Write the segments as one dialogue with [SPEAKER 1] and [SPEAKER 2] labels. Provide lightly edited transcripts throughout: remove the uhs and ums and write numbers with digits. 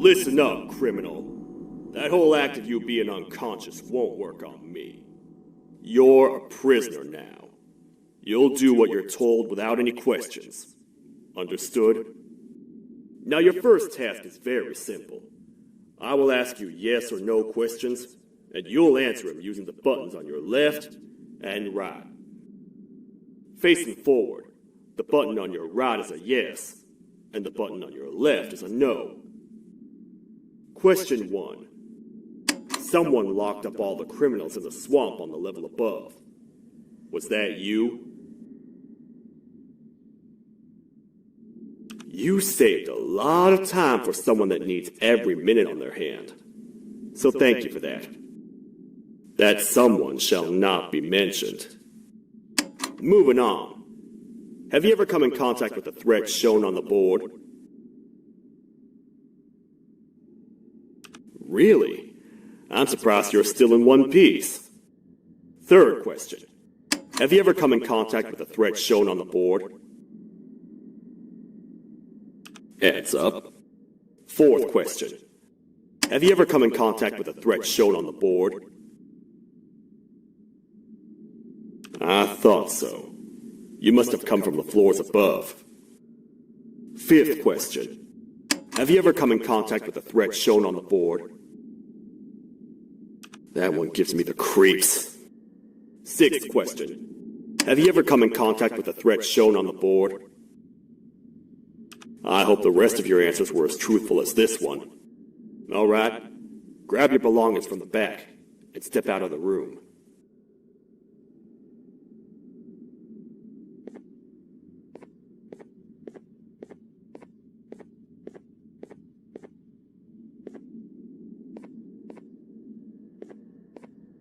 [SPEAKER 1] Listen up, criminal. That whole act of you being unconscious won't work on me. You're a prisoner now. You'll do what you're told without any questions. Understood? Now your first task is very simple. I will ask you yes or no questions, and you'll answer them using the buttons on your left and right. Facing forward, the button on your right is a yes, and the button on your left is a no. Question 1. Someone locked up all the criminals in the swamp on the level above. Was that you? You saved a lot of time for someone that needs every minute on their hand. So thank you for that. That someone shall not be mentioned. Moving on. Have you ever come in contact with the threat shown on the board? Really? I'm surprised you're still in one piece. Third question. Have you ever come in contact with the threat shown on the board? Heads up. Fourth question. Have you ever come in contact with the threat shown on the board? I thought so. You must have come from the floors above. Fifth question. Have you ever come in contact with the threat shown on the board? That one gives me the creeps. Sixth question. Have you ever come in contact with the threat shown on the board? I hope the rest of your answers were as truthful as this one. All right, grab your belongings from the back and step out of the room.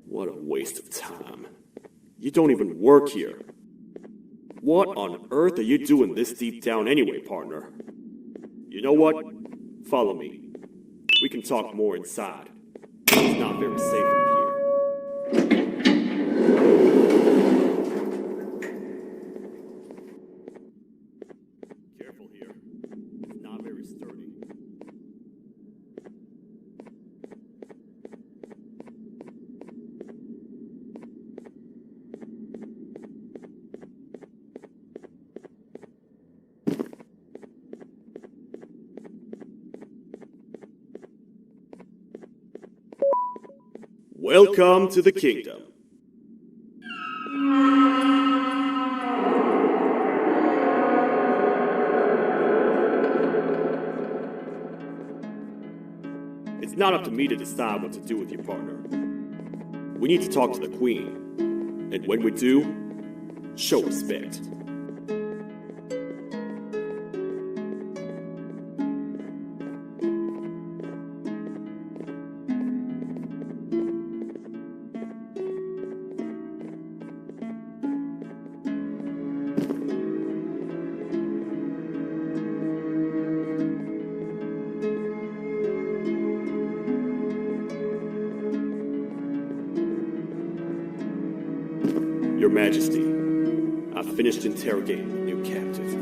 [SPEAKER 1] What a waste of time. You don't even work here. What on earth are you doing this deep down anyway, partner? You know what? Follow me. We can talk more inside. It's not very safe in here. Careful here. It's not very sturdy. Welcome to the kingdom. It's not up to me to decide what to do with your partner. We need to talk to the queen, and when we do, show respect. Your Majesty, I've finished interrogating the new captive.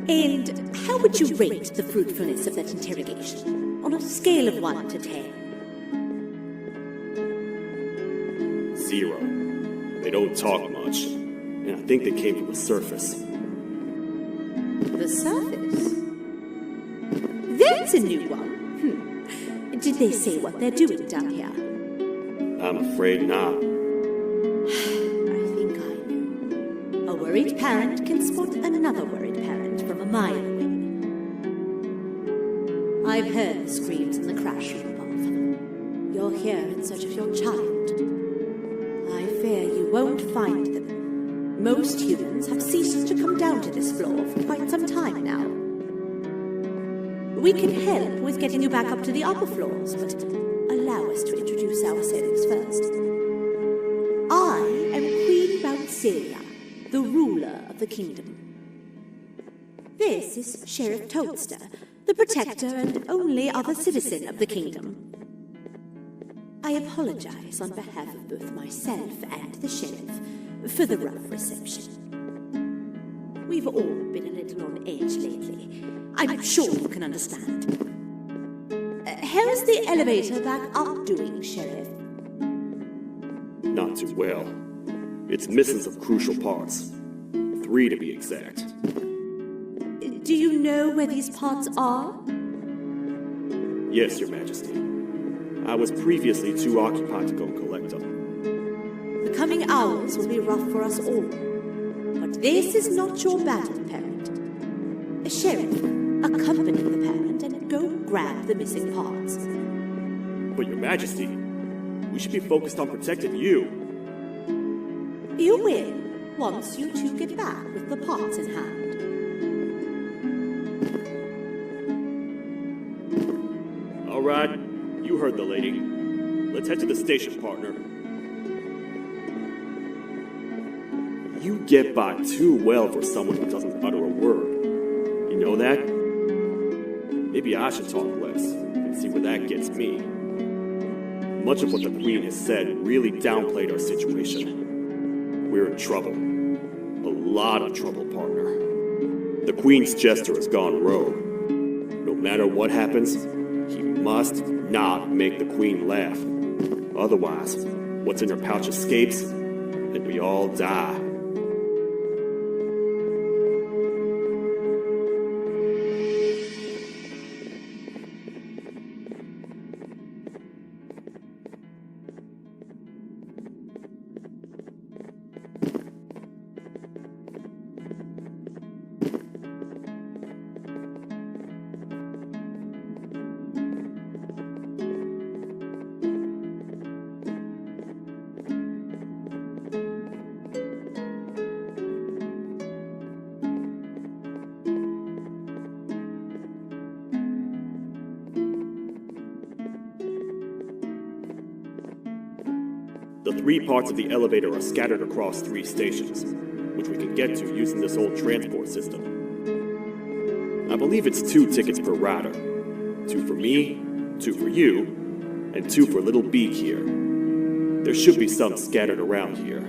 [SPEAKER 2] And how would you rate the fruitfulness of that interrogation, on a scale of 1 to 10?
[SPEAKER 1] 0. They don't talk much, and I think they came from the surface.
[SPEAKER 2] The surface? That's a new one. Did they say what they're doing down here?
[SPEAKER 1] I'm afraid not.
[SPEAKER 2] A worried parent can spot another worried parent from a mile away. I've heard the screams in the crash room above. You're here in search of your child. I fear you won't find them. Most humans have ceased to come down to this floor for quite some time now. We can help with getting you back up to the upper floors, but allow us to introduce ourselves first. I am Queen Bouncelia, the ruler of the kingdom. This is Sheriff Toadster, the protector and only other citizen of the kingdom. I apologize on behalf of both myself and the sheriff for the rough reception. We've all been a little on edge lately. I'm sure you can understand. how's the elevator back up doing, Sheriff?
[SPEAKER 1] Not too well. It's missing some crucial parts. 3 to be exact.
[SPEAKER 2] Do you know where these parts are?
[SPEAKER 1] Yes, Your Majesty. I was previously too occupied to go collect them.
[SPEAKER 2] The coming hours will be rough for us all. But this is not your battle, Parent. Sheriff, accompany the Parent and go grab the missing parts.
[SPEAKER 1] But Your Majesty, we should be focused on protecting you.
[SPEAKER 2] You will, once you two get back with the parts in hand.
[SPEAKER 1] All right, you heard the lady. Let's head to the station, partner. You get by too well for someone who doesn't utter a word. You know that? Maybe I should talk less and see where that gets me. Much of what the Queen has said really downplayed our situation. We're in trouble. A lot of trouble, partner. The Queen's jester has gone rogue. No matter what happens, he must not make the Queen laugh. Otherwise, what's in her pouch escapes, and we all die. The 3 parts of the elevator are scattered across 3 stations, which we can get to using this old transport system. I believe it's 2 tickets per rider. 2 for me, 2 for you, and 2 for Little Beak here. There should be some scattered around here.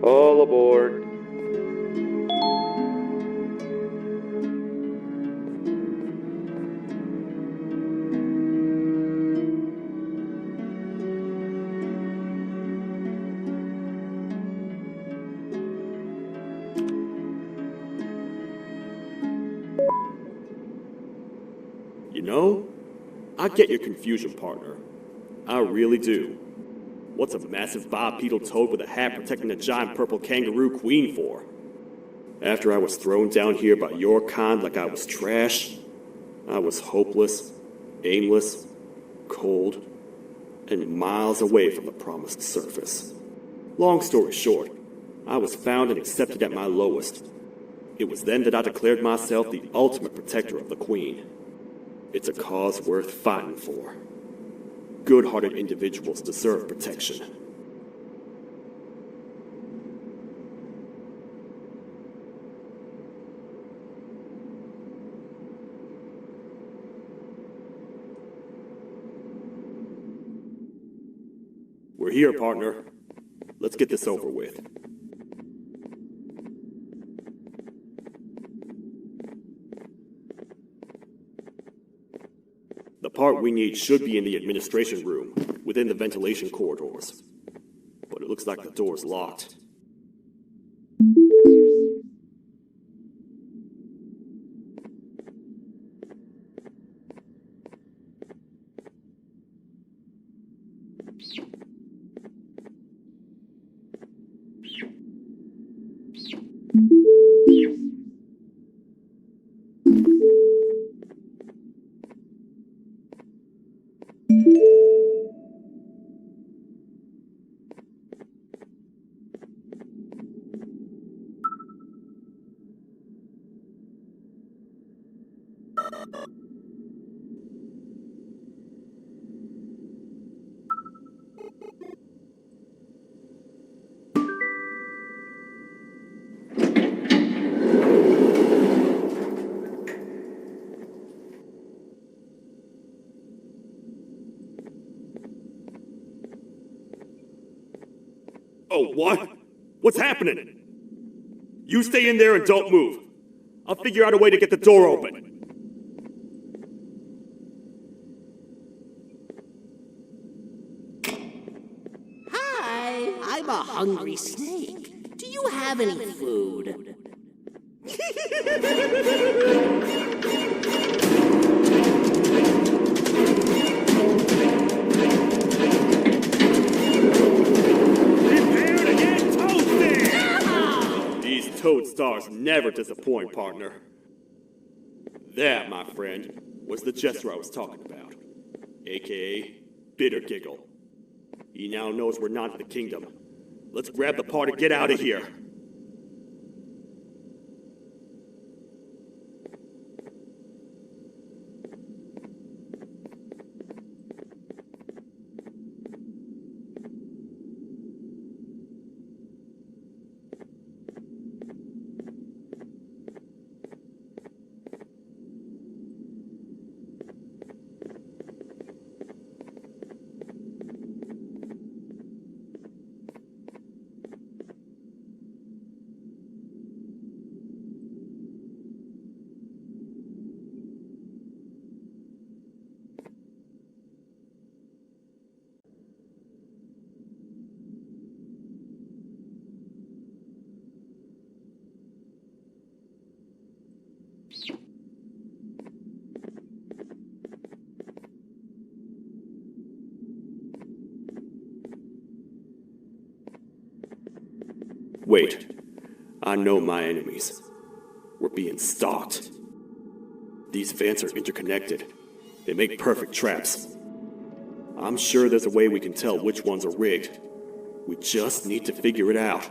[SPEAKER 1] All aboard. You know, I get your confusion, partner. I really do. What's a massive bipedal toad with a hat protecting a giant purple kangaroo queen for? After I was thrown down here by your kind like I was trash, I was hopeless, aimless, cold, and miles away from the promised surface. Long story short, I was found and accepted at my lowest. It was then that I declared myself the ultimate protector of the Queen. It's a cause worth fighting for. Good-hearted individuals deserve protection. We're here, partner. Let's get this over with. The part we need should be in the administration room, within the ventilation corridors. But it looks like the door's locked. Oh, what? What's happening? You stay in there and don't move. I'll figure out a way to get the door open.
[SPEAKER 3] Hi, I'm a hungry snake. Do you have any food?
[SPEAKER 1] Toad stars never disappoint, partner. That, my friend, was the Jester I was talking about, aka Bitter Giggle. He now knows we're not in the kingdom. Let's grab the part and get out of here. Wait, I know my enemies. We're being stalked. These vents are interconnected. They make perfect traps. I'm sure there's a way we can tell which ones are rigged. We just need to figure it out.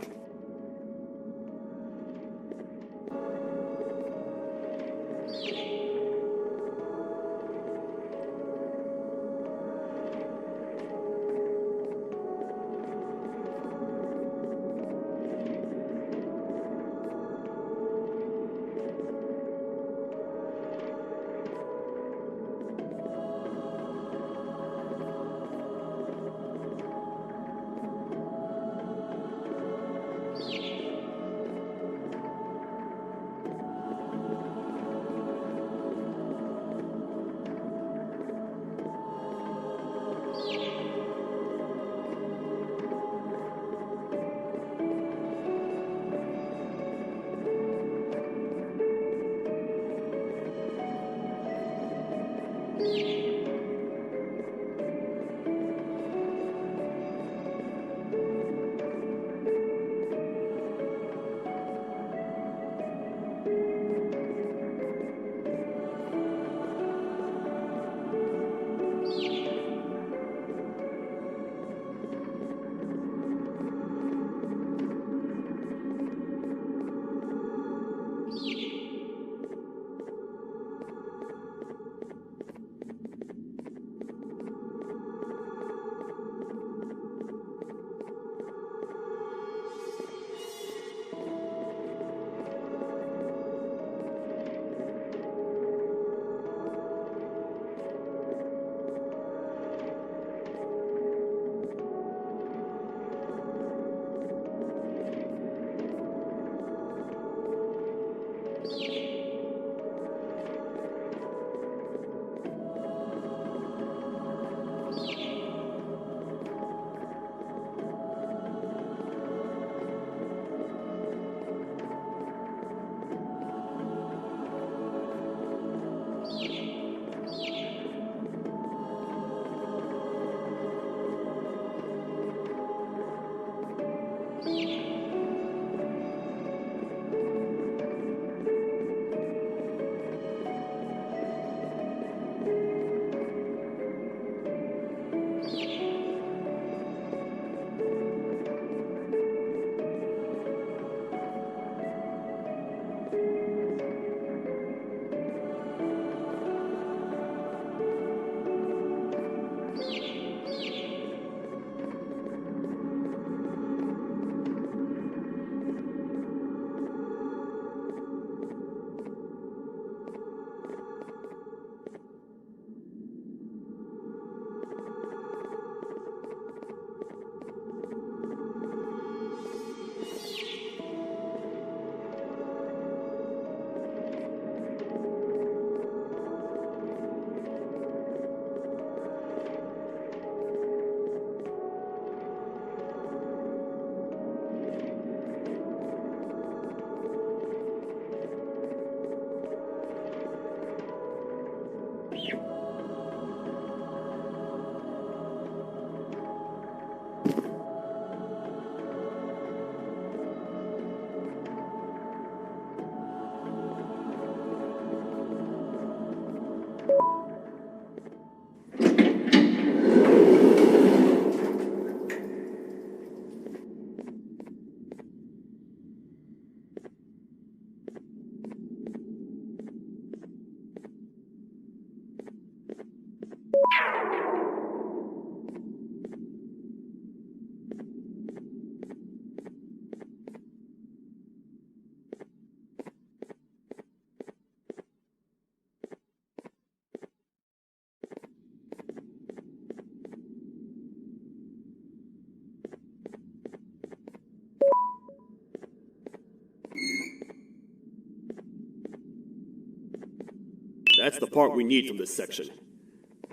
[SPEAKER 1] That's the part we need from this section.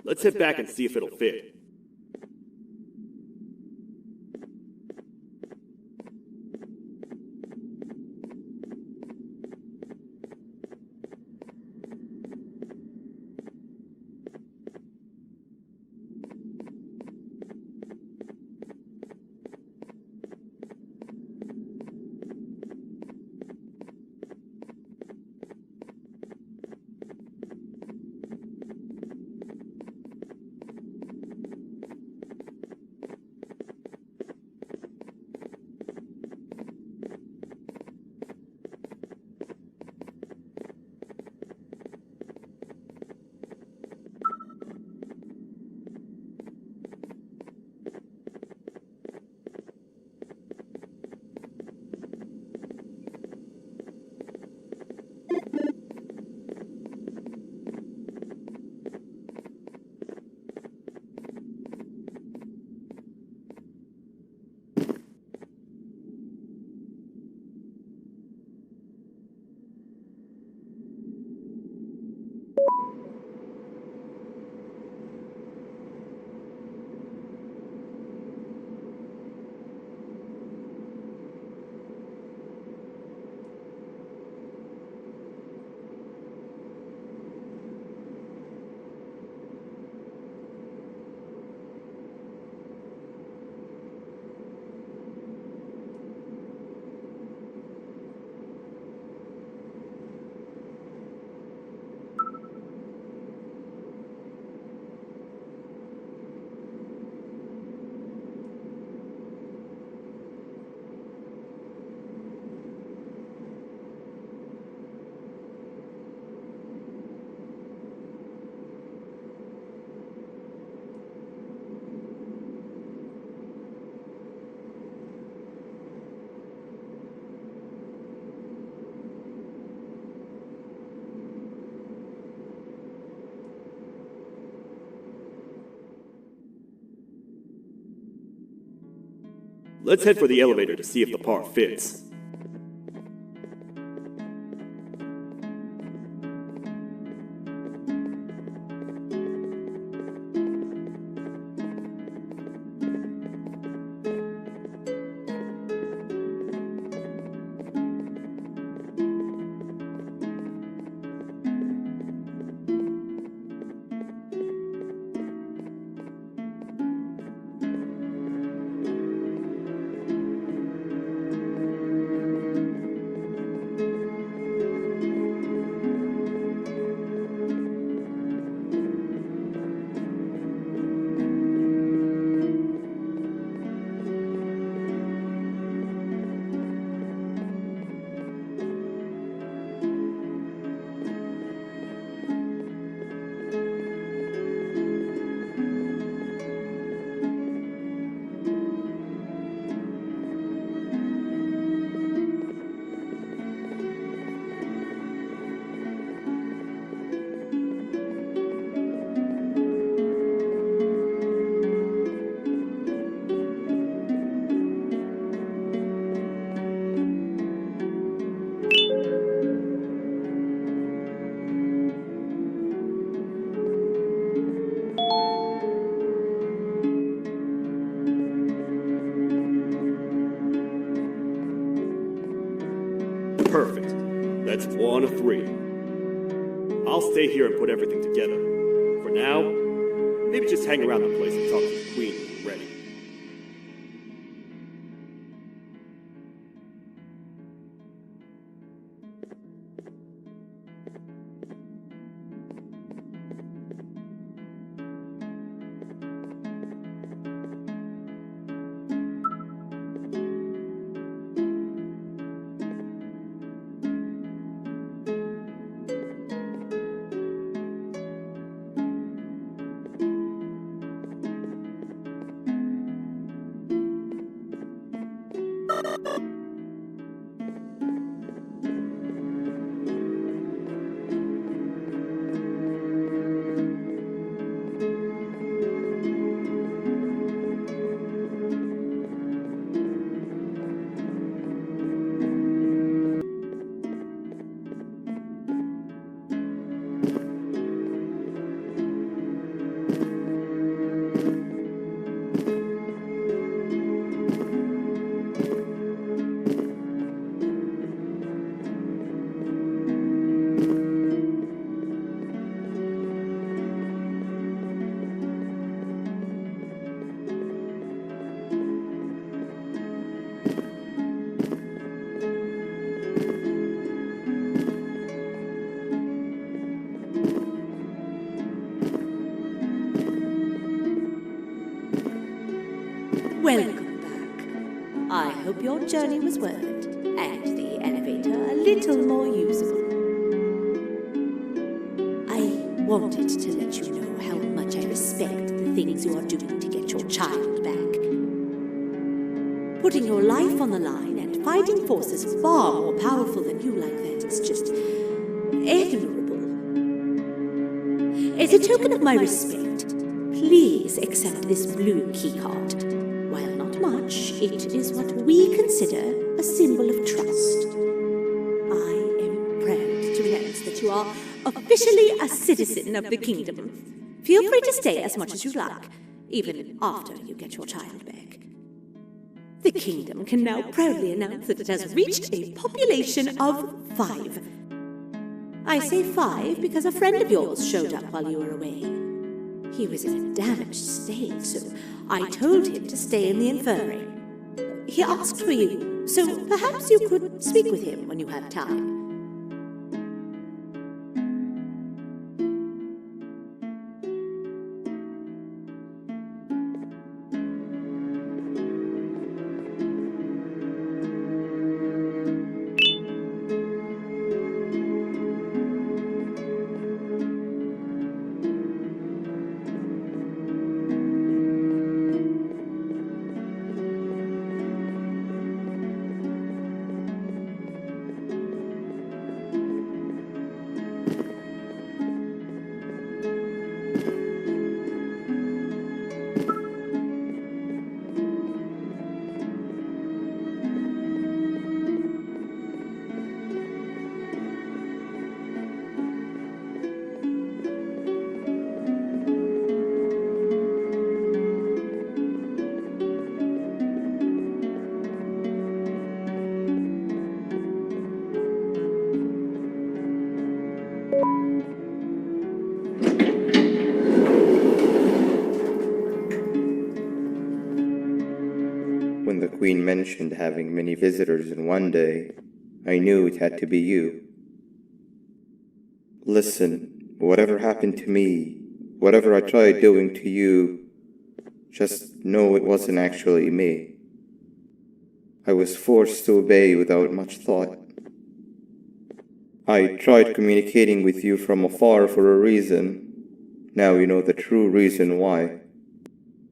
[SPEAKER 1] Let's head back and see if it'll fit. Let's head for the elevator to see if the part fits. Perfect. That's 1 of 3. I'll stay here and put everything together. For now, maybe just hang around the place and talk to the Queen when you're ready.
[SPEAKER 2] Welcome back. I hope your journey was worth it, and the elevator a little more usable. I wanted to let you know how much I respect the things you are doing to get your child back. Putting your life on the line and fighting forces far more powerful than you like that is just admirable. As a token of my respect, please accept this blue keycard. While not much, it is what we consider a symbol of trust. I am proud to announce that you are officially a citizen of the kingdom. Feel free to stay as much as you like, even after you get your child back. The kingdom can now proudly announce that it has reached a population of 5. I say 5 because a friend of yours showed up while you were away. He was in a damaged state, so I told him to stay in the infirmary. He asked for you, so perhaps you could speak with him when you have time.
[SPEAKER 4] When the Queen mentioned having many visitors in one day, I knew it had to be you. Listen, whatever happened to me, whatever I tried doing to you, just know it wasn't actually me. I was forced to obey without much thought. I tried communicating with you from afar for a reason. Now you know the true reason why.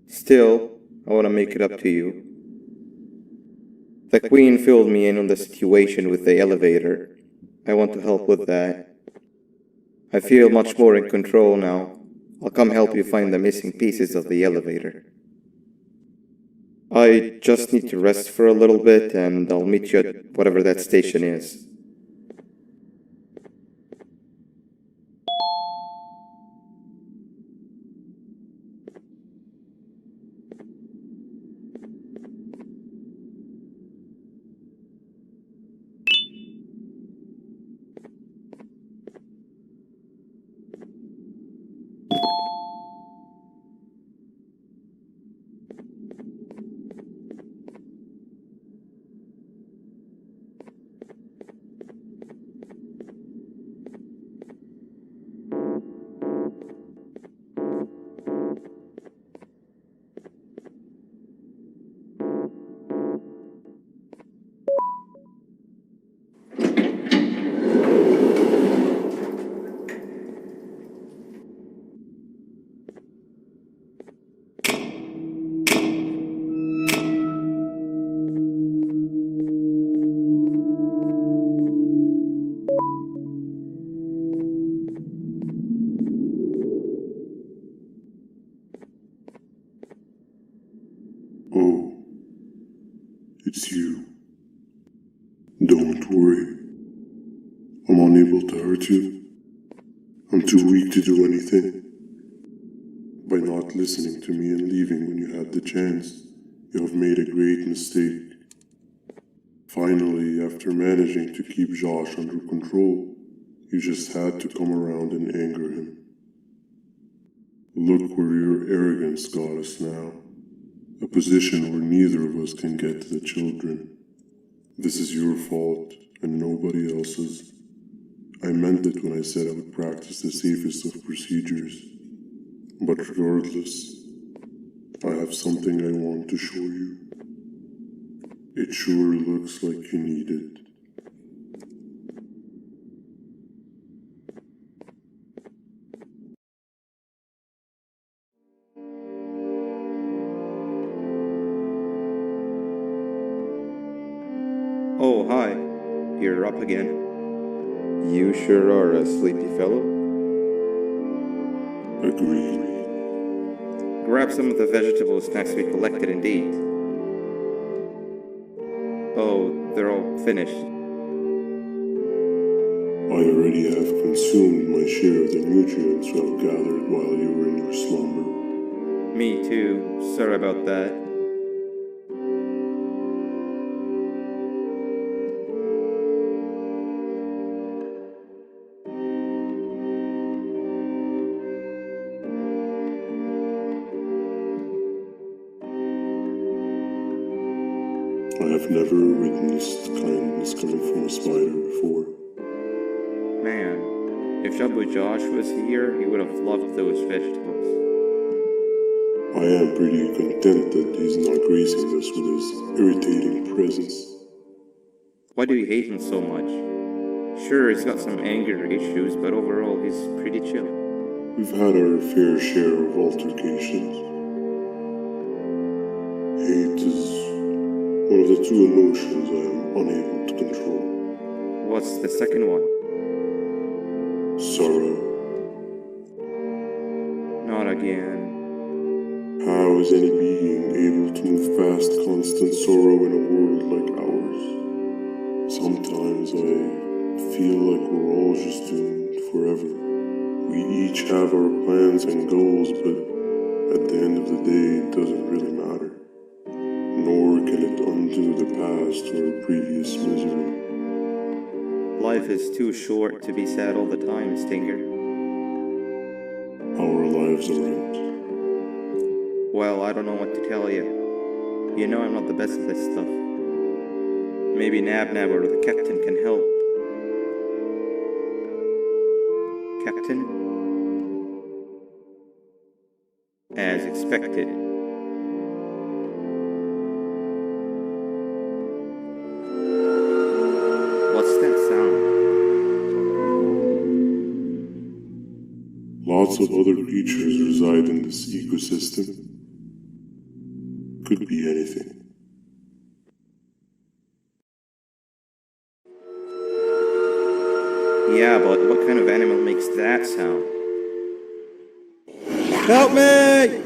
[SPEAKER 4] Still, I want to make it up to you. The Queen filled me in on the situation with the elevator. I want to help with that. I feel much more in control now. I'll come help you find the missing pieces of the elevator. I just need to rest for a little bit, and I'll meet you at whatever that station is.
[SPEAKER 5] Oh, it's you. Don't worry. I'm unable to hurt you. I'm too weak to do anything. By not listening to me and leaving when you had the chance, you have made a great mistake. Finally, after managing to keep Josh under control, you just had to come around and anger him. Look where your arrogance got us now. A position where neither of us can get to the children. This is your fault and nobody else's. I meant it when I said I would practice the safest of procedures. But regardless, I have something I want to show you. It sure looks like you need it.
[SPEAKER 4] Oh, hi. You're up again. You sure are a sleepy fellow.
[SPEAKER 5] Agreed.
[SPEAKER 4] Grab some of the vegetable snacks we collected and eat. Oh, they're all finished.
[SPEAKER 5] I already have consumed my share of the nutrients I've gathered while you were in your slumber.
[SPEAKER 4] Me too. Sorry about that.
[SPEAKER 5] I have never witnessed kindness coming from a spider before.
[SPEAKER 4] Man, if Shabu Josh was here, he would have loved those vegetables.
[SPEAKER 5] I am pretty content that he's not gracing us with his irritating presence.
[SPEAKER 4] Why do you hate him so much? Sure, he's got some anger issues, but overall he's pretty chill.
[SPEAKER 5] We've had our fair share of altercations. Hate is one of the two emotions I am unable to control.
[SPEAKER 4] What's the second one?
[SPEAKER 5] Sorrow.
[SPEAKER 4] Not again.
[SPEAKER 5] How is any being able to move past constant sorrow in a world like ours? Sometimes I feel like we're all just doomed forever. We each have our plans and goals, but at the end of the day, it doesn't really matter. Nor can it undo the past or previous misery.
[SPEAKER 4] Life is too short to be sad all the time, Stinger.
[SPEAKER 5] Our lives aren't.
[SPEAKER 4] Well, I don't know what to tell you. You know I'm not the best at this stuff. Maybe Nab or the captain can help. Captain? As expected. What's that sound?
[SPEAKER 5] Lots of other creatures reside in this ecosystem. Could be anything.
[SPEAKER 4] Yeah, but what kind of animal makes that sound? Help me!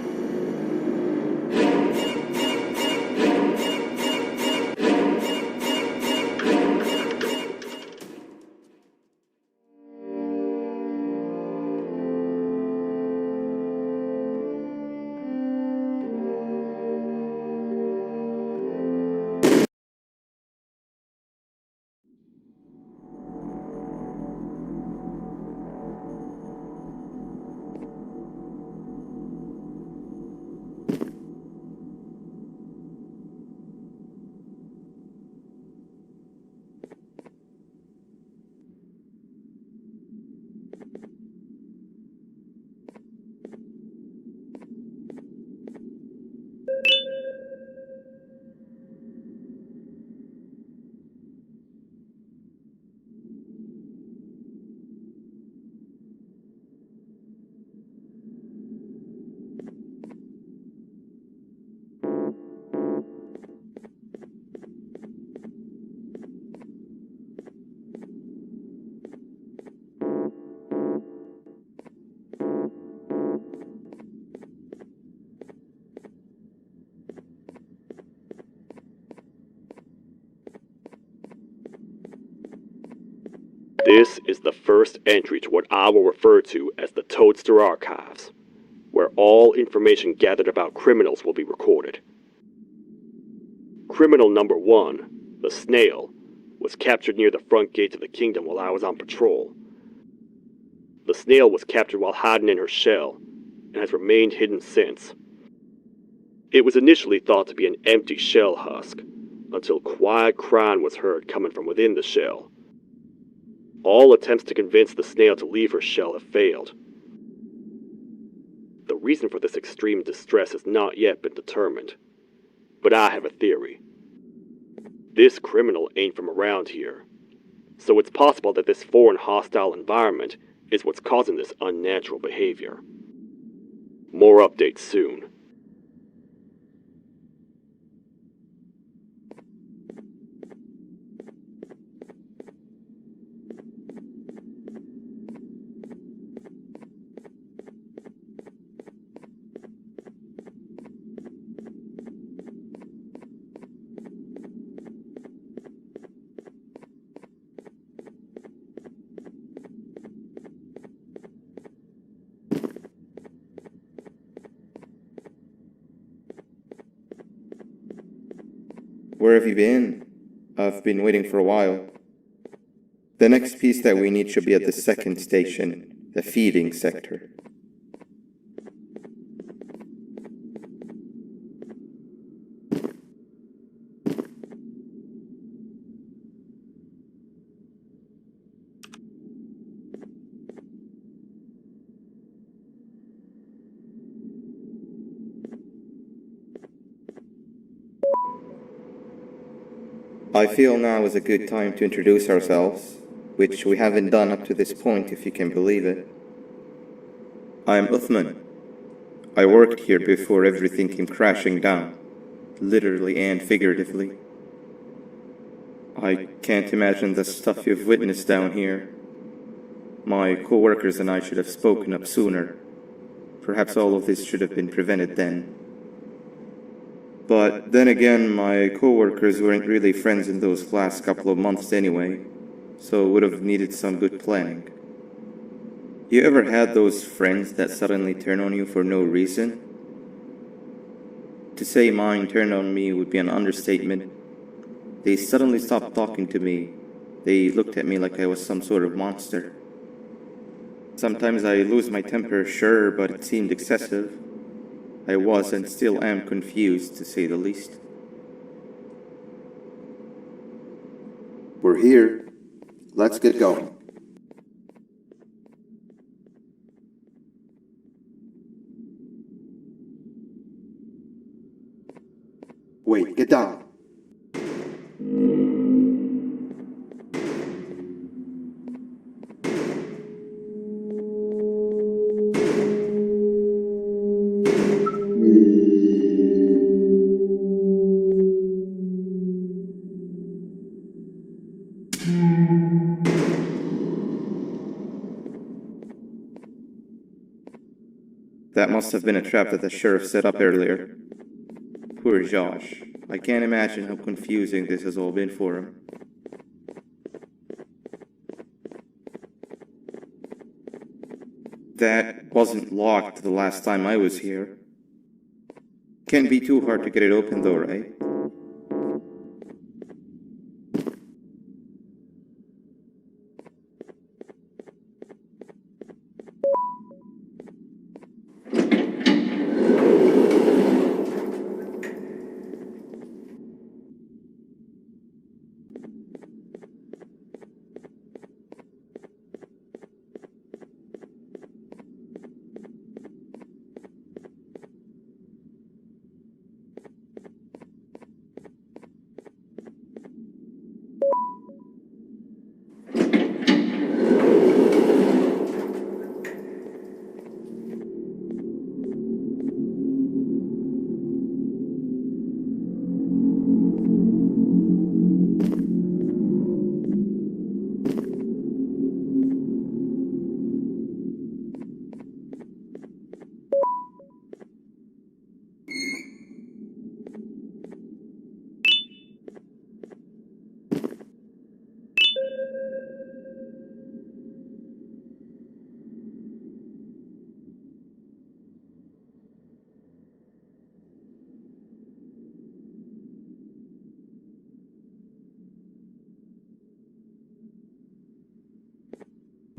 [SPEAKER 1] This is the first entry to what I will refer to as the Toadster Archives, where all information gathered about criminals will be recorded. Criminal number 1, the snail, was captured near the front gates of the kingdom while I was on patrol. The snail was captured while hiding in her shell, and has remained hidden since. It was initially thought to be an empty shell husk, until quiet crying was heard coming from within the shell. All attempts to convince the snail to leave her shell have failed. The reason for this extreme distress has not yet been determined. But I have a theory. This criminal ain't from around here, so it's possible that this foreign hostile environment is what's causing this unnatural behavior. More updates soon.
[SPEAKER 4] Where have you been? I've been waiting for a while. The next piece that we need should be at the second station, the feeding sector. I feel now is a good time to introduce ourselves, which we haven't done up to this point, if you can believe it. I'm Uthman. I worked here before everything came crashing down, literally and figuratively. I can't imagine the stuff you've witnessed down here. My co-workers and I should have spoken up sooner. Perhaps all of this should have been prevented then. But then again, my co-workers weren't really friends in those last couple of months anyway, so would have needed some good planning. You ever had those friends that suddenly turn on you for no reason? To say mine turned on me would be an understatement. They suddenly stopped talking to me. They looked at me like I was some sort of monster. Sometimes I lose my temper, sure, but it seemed excessive. I was and still am confused, to say the least.
[SPEAKER 6] We're here. Let's get going. Wait, get down.
[SPEAKER 4] That must have been a trap that the sheriff set up earlier. Poor Josh. I can't imagine how confusing this has all been for him. That wasn't locked the last time I was here. Can't be too hard to get it open though, right?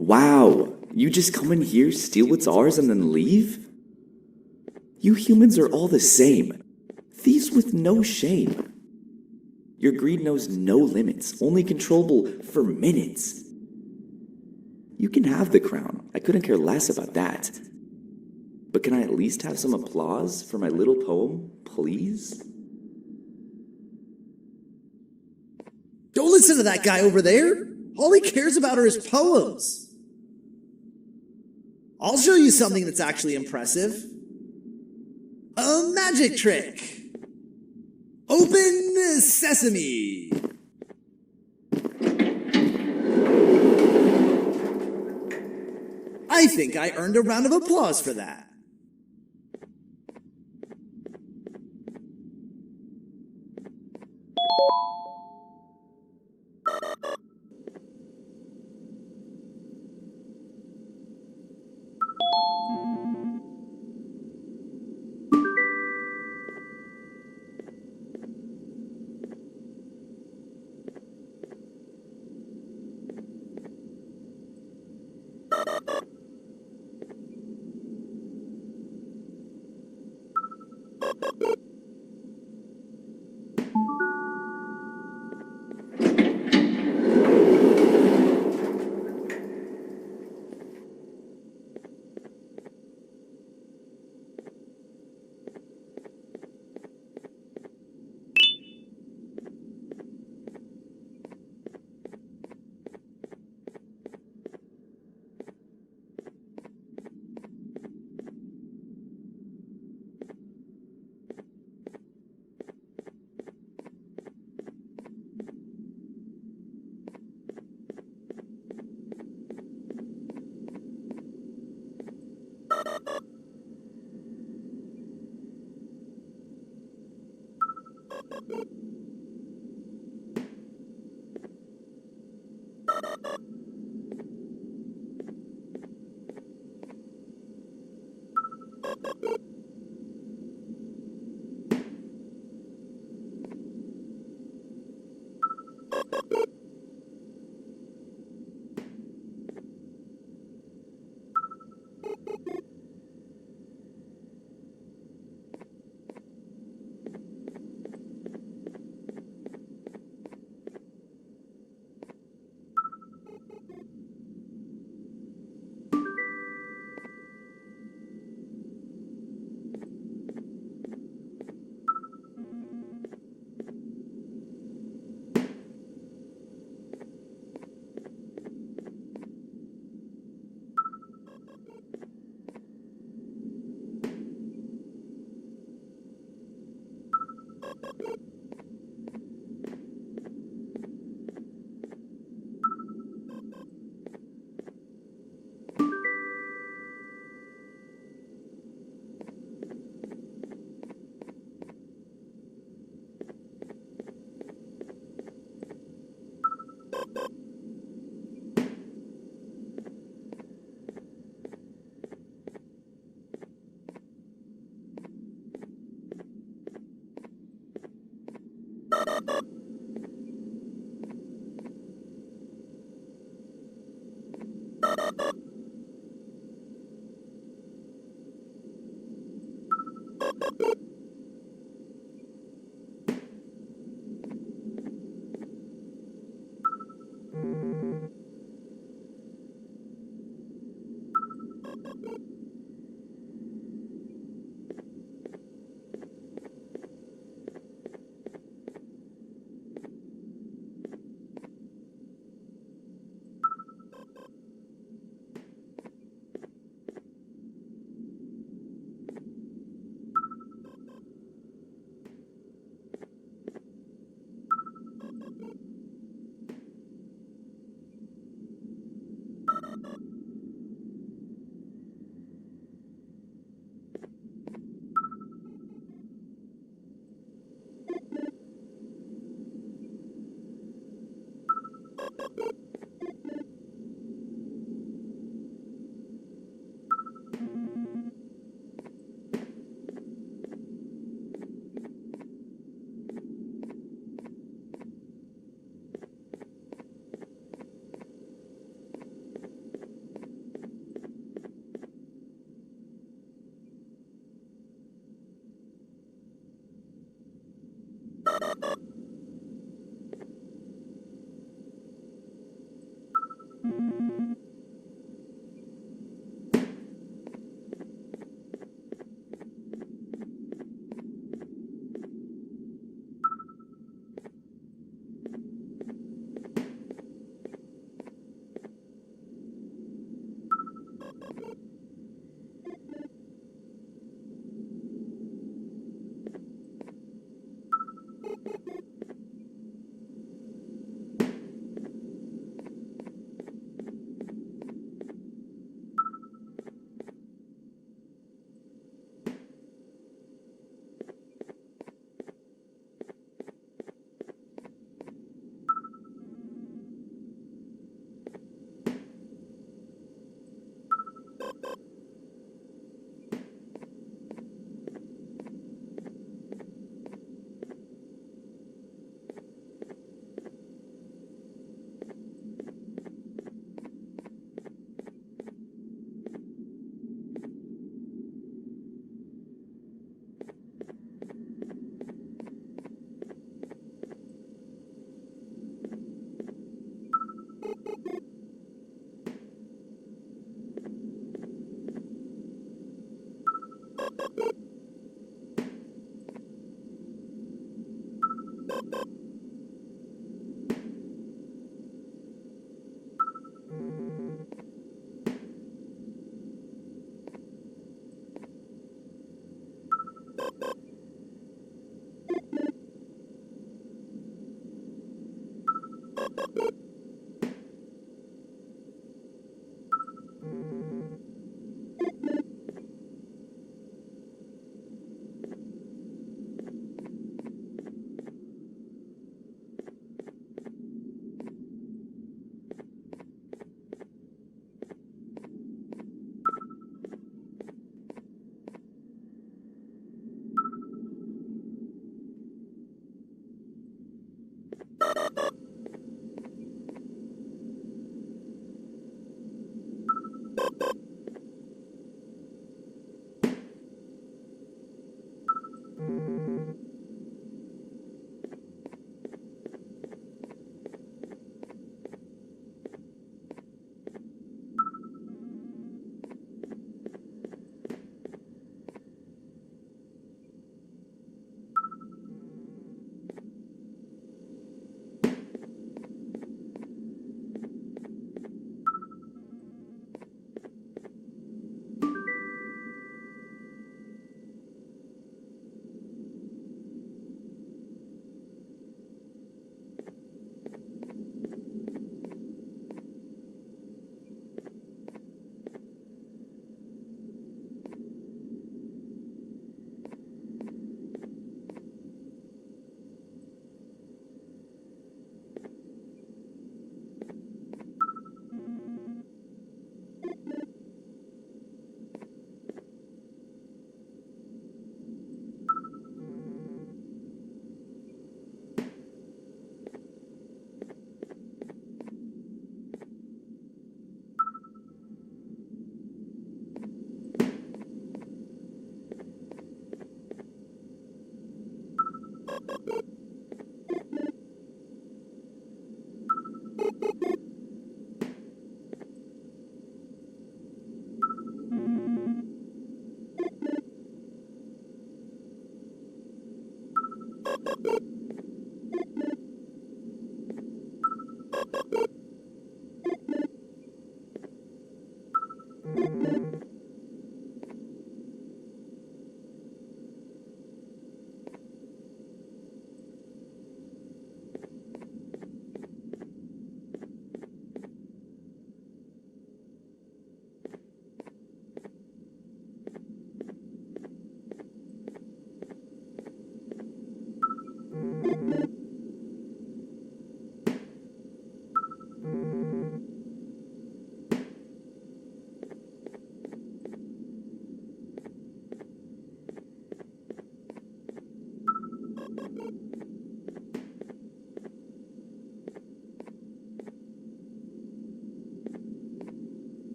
[SPEAKER 7] Wow, you just come in here, steal what's ours, and then leave? You humans are all the same. Thieves with no shame. Your greed knows no limits, only controllable for minutes. You can have the crown. I couldn't care less about that. But can I at least have some applause for my little poem, please?
[SPEAKER 8] Don't listen to that guy over there. All he cares about are his poems. I'll show you something that's actually impressive. A magic trick. Open sesame. I think I earned a round of applause for that.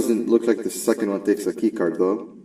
[SPEAKER 6] Doesn't look like the second one takes a keycard, though.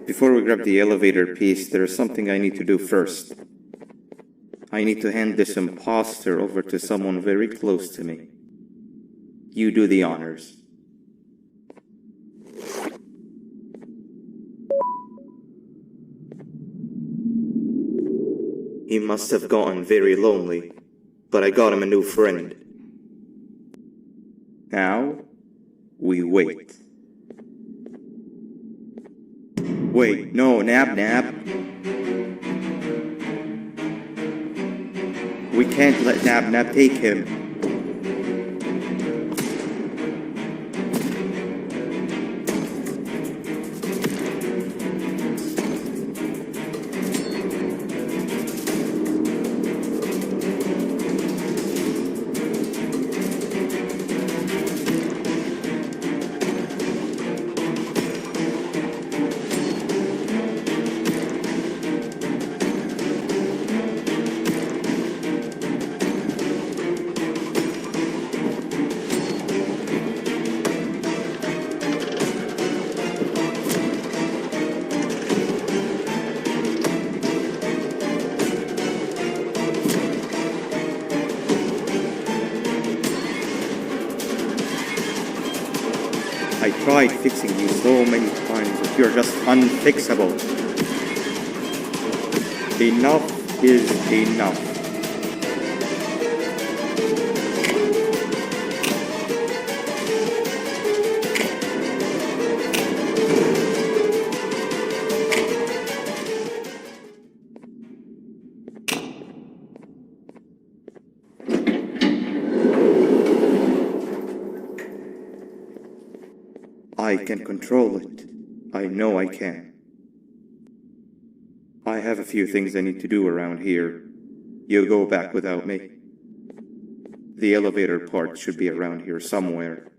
[SPEAKER 4] Before we grab the elevator piece, there's something I need to do first. I need to hand this imposter over to someone very close to me. You do the honors. He must have gotten very lonely, but I got him a new friend. Now, we wait. Wait, no, Nab. We can't let Nab take him. I tried fixing you so many times, but you're just unfixable. Enough is enough. I can control it. I know I can. I have a few things I need to do around here. You go back without me. The elevator part should be around here somewhere.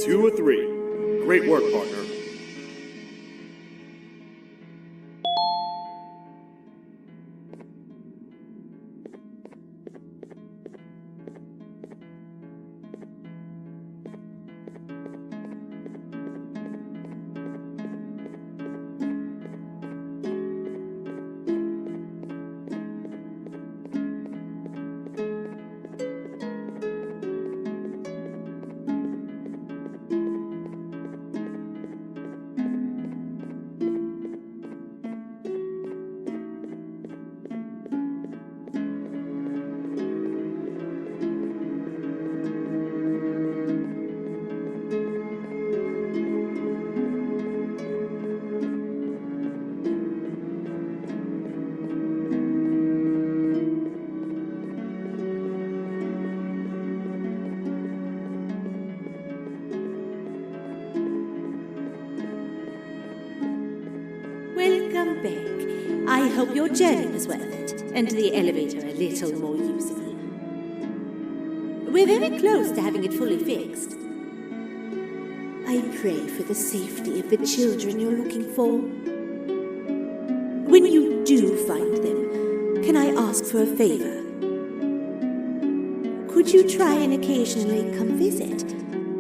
[SPEAKER 1] 2 or 3. Great work, partner.
[SPEAKER 2] Welcome back. I hope your journey was worth it, and the elevator a little more usable. We're very close to having it fully fixed. I pray for the safety of the children you're looking for. When you do find them, can I ask for a favor? Could you try and occasionally come visit?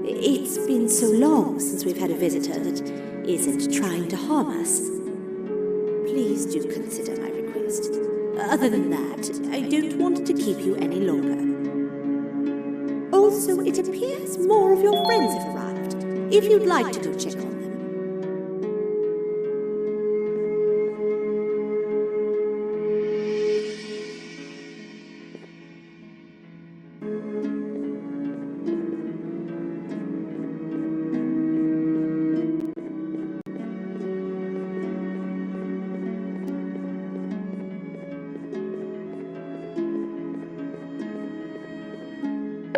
[SPEAKER 2] It's been so long since we've had a visitor that isn't trying to harm us. Please do consider my request. Other than that, I don't want to keep you any longer. Also, it appears more of your friends have arrived, if you'd like to go check on them.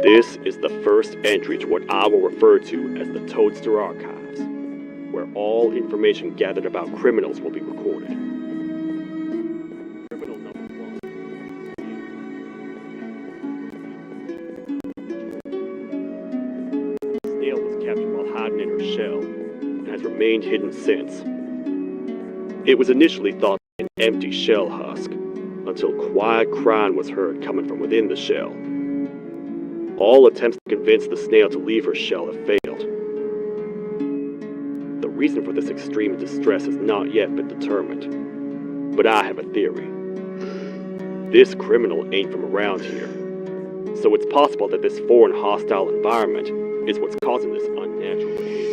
[SPEAKER 1] This is the first entry to what I will refer to as the Toadster Archives, where all information gathered about criminals will be recorded. Criminal number 1. The snail was captured while hiding in her shell, and has remained hidden since. It was initially thought to be an empty shell husk, until quiet crying was heard coming from within the shell. All attempts to convince the snail to leave her shell have failed. The reason for this extreme distress has not yet been determined, but I have a theory. This criminal ain't from around here, so it's possible that this foreign hostile environment is what's causing this unnatural behavior.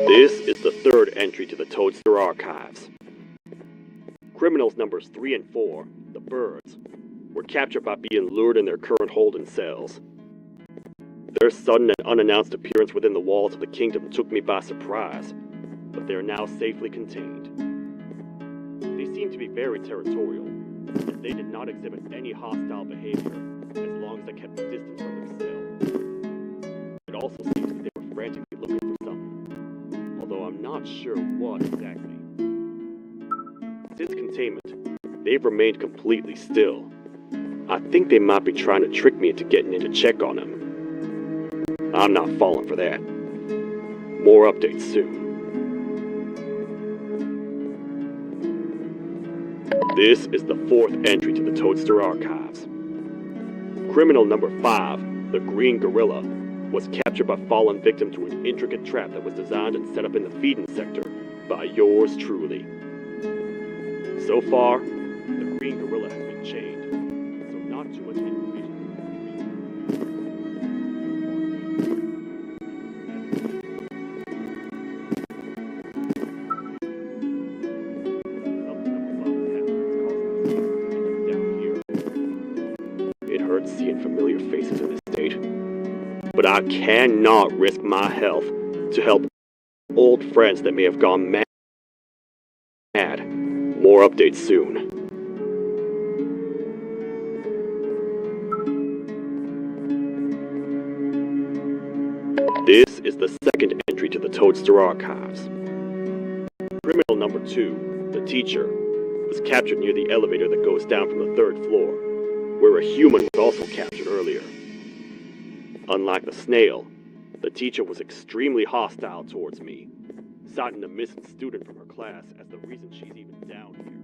[SPEAKER 1] This is the third entry to the Toadster Archives. Criminals numbers 3 and 4, the birds, were captured by being lured in their current holding cells. Their sudden and unannounced appearance within the walls of the kingdom took me by surprise, but they are now safely contained. They seem to be very territorial, as they did not exhibit any hostile behavior as long as they kept a distance from their cell. It also seems that they were frantically looking for something, although I'm not sure what exactly. Since containment, they've remained completely still. I think they might be trying to trick me into getting in to check on them. I'm not falling for that. More updates soon. This is the fourth entry to the Toadster Archives. Criminal number 5, the Green Gorilla, was captured by falling victim to an intricate trap that was designed and set up in the feeding sector by yours truly. So far, the Green Gorilla has been chained, so not too much information. It hurts seeing familiar faces in this state, but I cannot risk my health to help old friends that may have gone mad. More updates soon. This is the second entry to the Toadster archives. Criminal number 2, the teacher, was captured near the elevator that goes down from the 3rd floor, where a human was also captured earlier. Unlike the snail, the teacher was extremely hostile towards me, citing a missing student from her class as the reason she's even down here.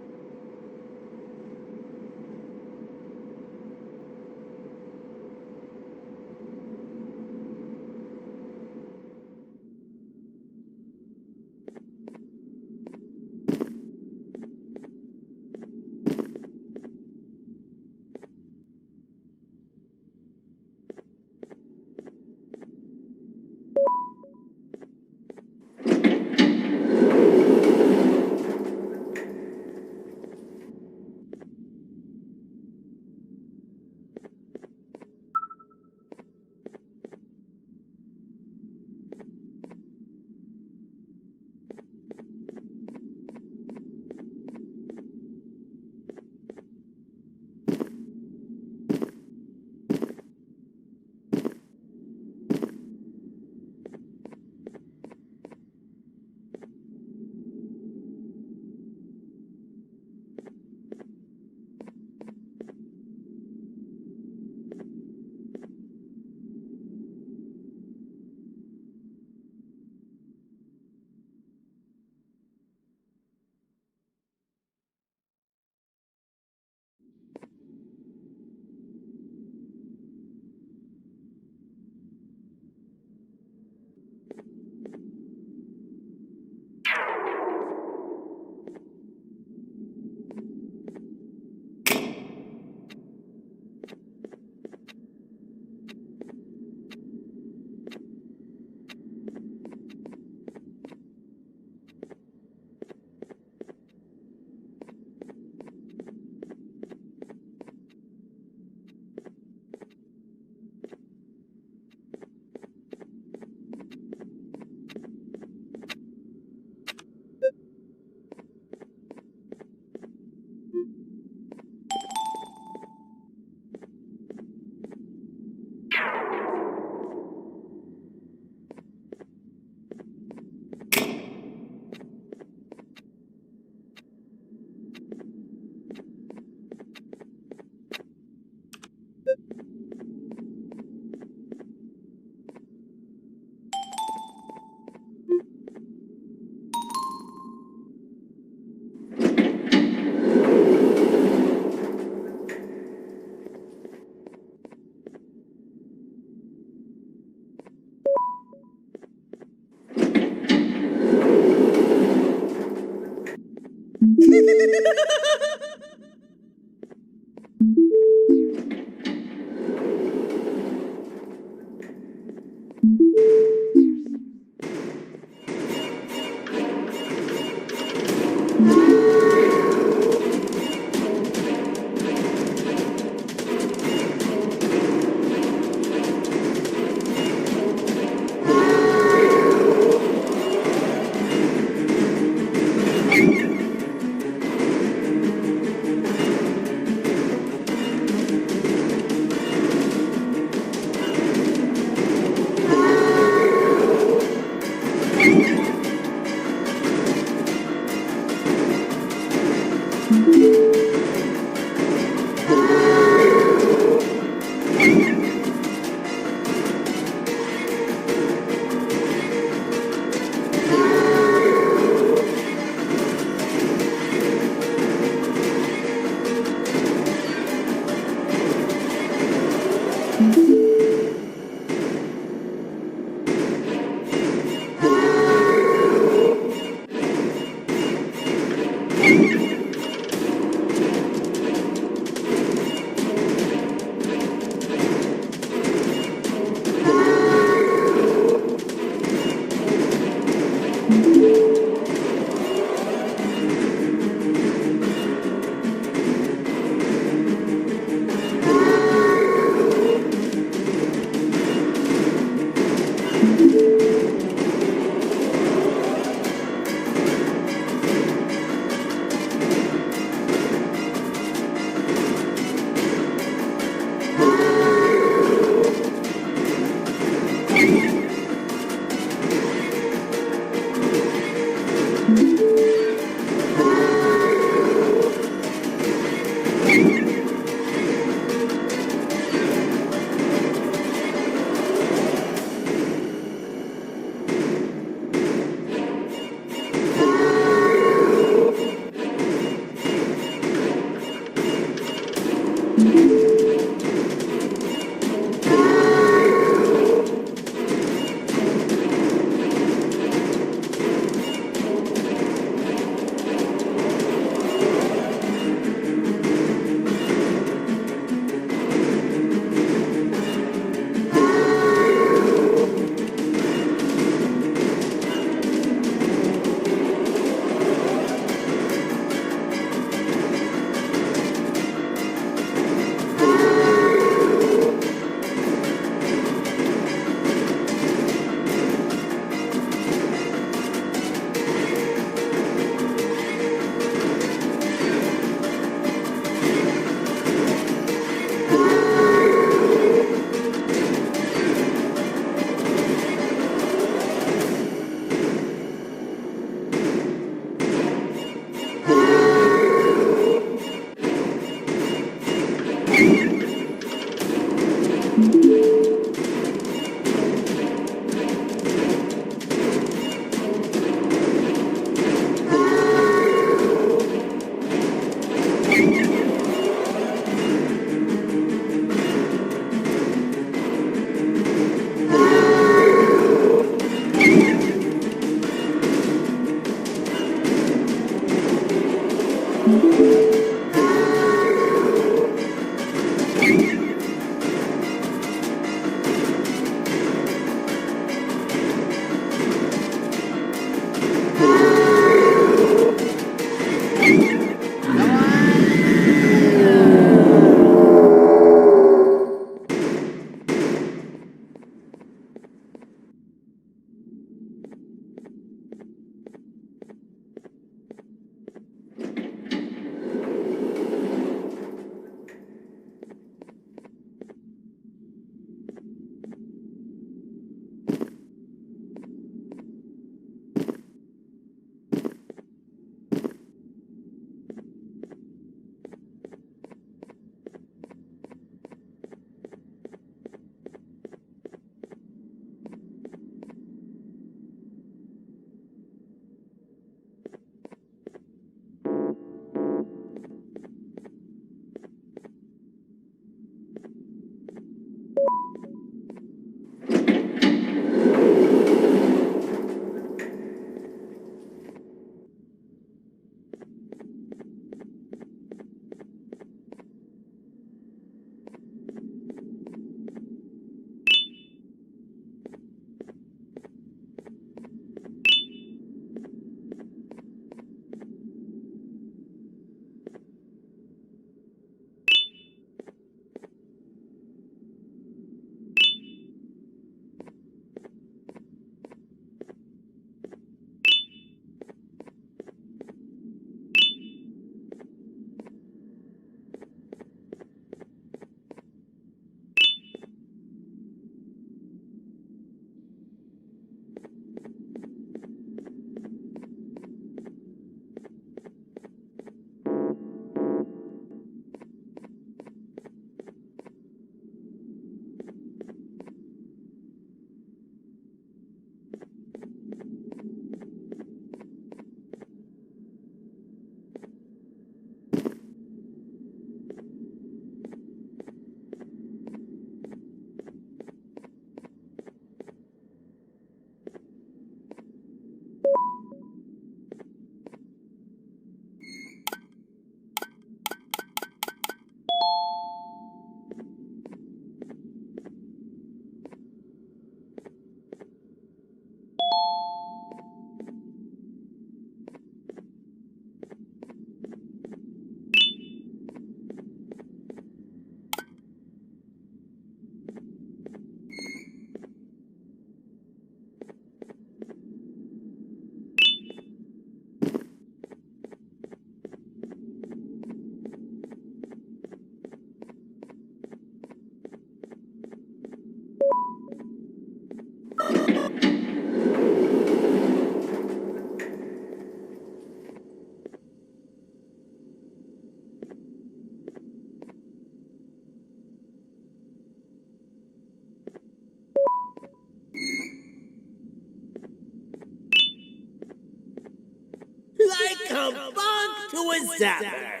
[SPEAKER 3] Like a bug to a zapper.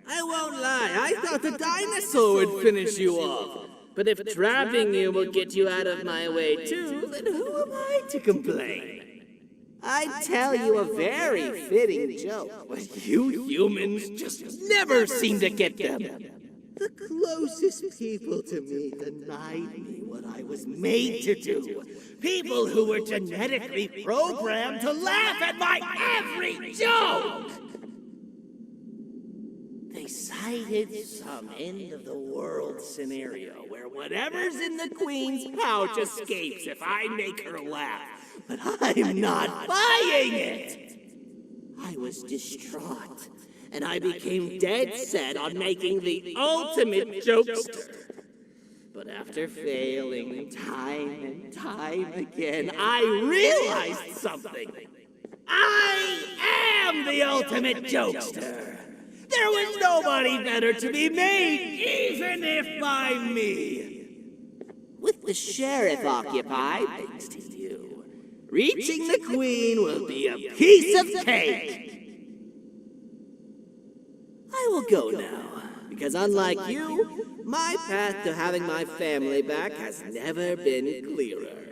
[SPEAKER 3] I won't lie, I thought the dinosaur would finish you off. But if trapping you will get you out of my way too, then who am I to complain? I'd tell you a very fitting joke, but you humans just never seem to get them. The closest people to me denied me what I was made to do. People who were genetically programmed to laugh at my every joke! They cited some end-of-the-world scenario where whatever's in the Queen's pouch escapes if I make her laugh. But I'm not buying it! I was distraught, and I became dead set on making the ultimate jokester. But after failing time and time again, I realized something. I am the ultimate jokester! There was nobody better to be made, even if by me. With the sheriff occupied, thanks to you, reaching the Queen will be a piece of cake. I will go now, because unlike you, my path to having my family back has never been clearer.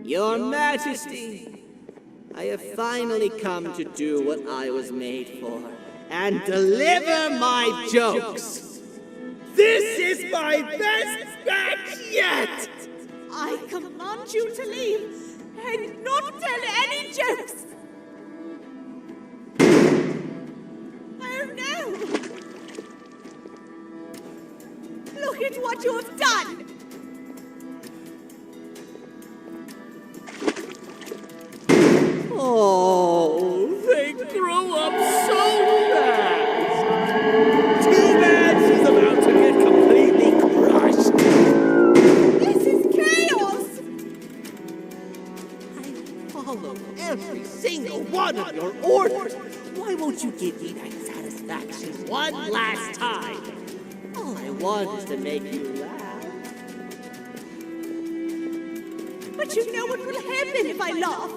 [SPEAKER 3] Your Majesty, I have finally come to do what I was made for, and deliver my jokes. This is my best batch yet!
[SPEAKER 2] I command you to leave and not tell any jokes. Oh no! Look at what you have done!
[SPEAKER 3] Oh, they grow up so fast! Too bad she's about to get completely crushed!
[SPEAKER 2] This is chaos!
[SPEAKER 3] I follow every single one of your orders! Why won't you give me that satisfaction one last time? All I want is to make you laugh.
[SPEAKER 2] But you know what will happen if I laugh.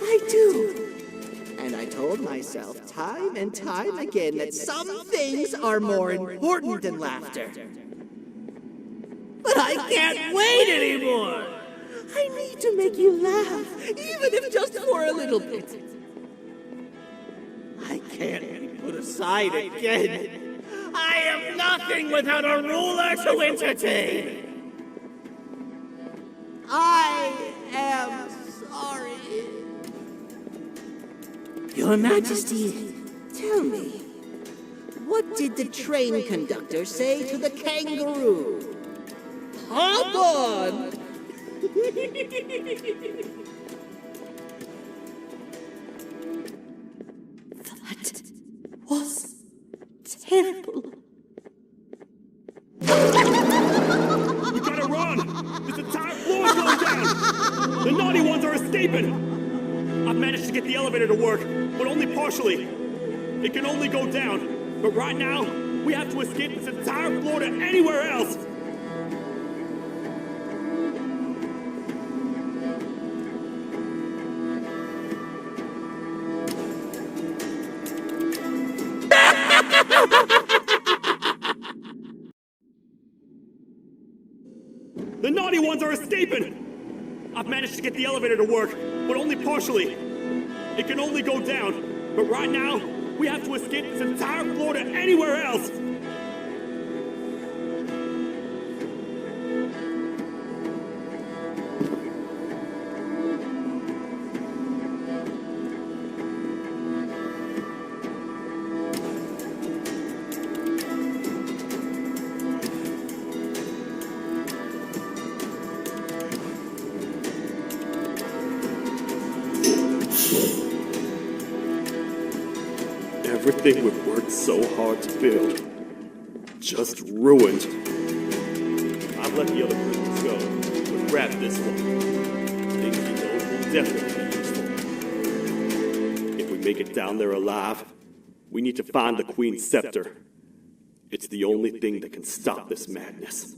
[SPEAKER 3] I do. And I told myself time and time again that some things are more important than laughter. But I can't wait anymore! I need to make you laugh, even if just for a little bit. I can't be put aside again. I am nothing without a ruler to entertain. I am sorry.
[SPEAKER 9] Your Majesty, tell me, what did the train conductor say to the kangaroo?
[SPEAKER 3] Hop on!
[SPEAKER 2] That was terrible.
[SPEAKER 1] We gotta run! This entire floor is going down! The naughty ones are escaping! I've managed to get the elevator to work, but only partially. It can only go down. But right now, we have to escape this entire floor to anywhere else! The naughty ones are escaping! I've managed to get the elevator to work, but only partially. It can only go down. But right now, we have to escape this entire floor to anywhere else! Everything we've worked so hard to build, just ruined. I've let the other prisoners go, but grab this one. Things he knows will definitely be useful. If we make it down there alive, we need to find the Queen's scepter. It's the only thing that can stop this madness.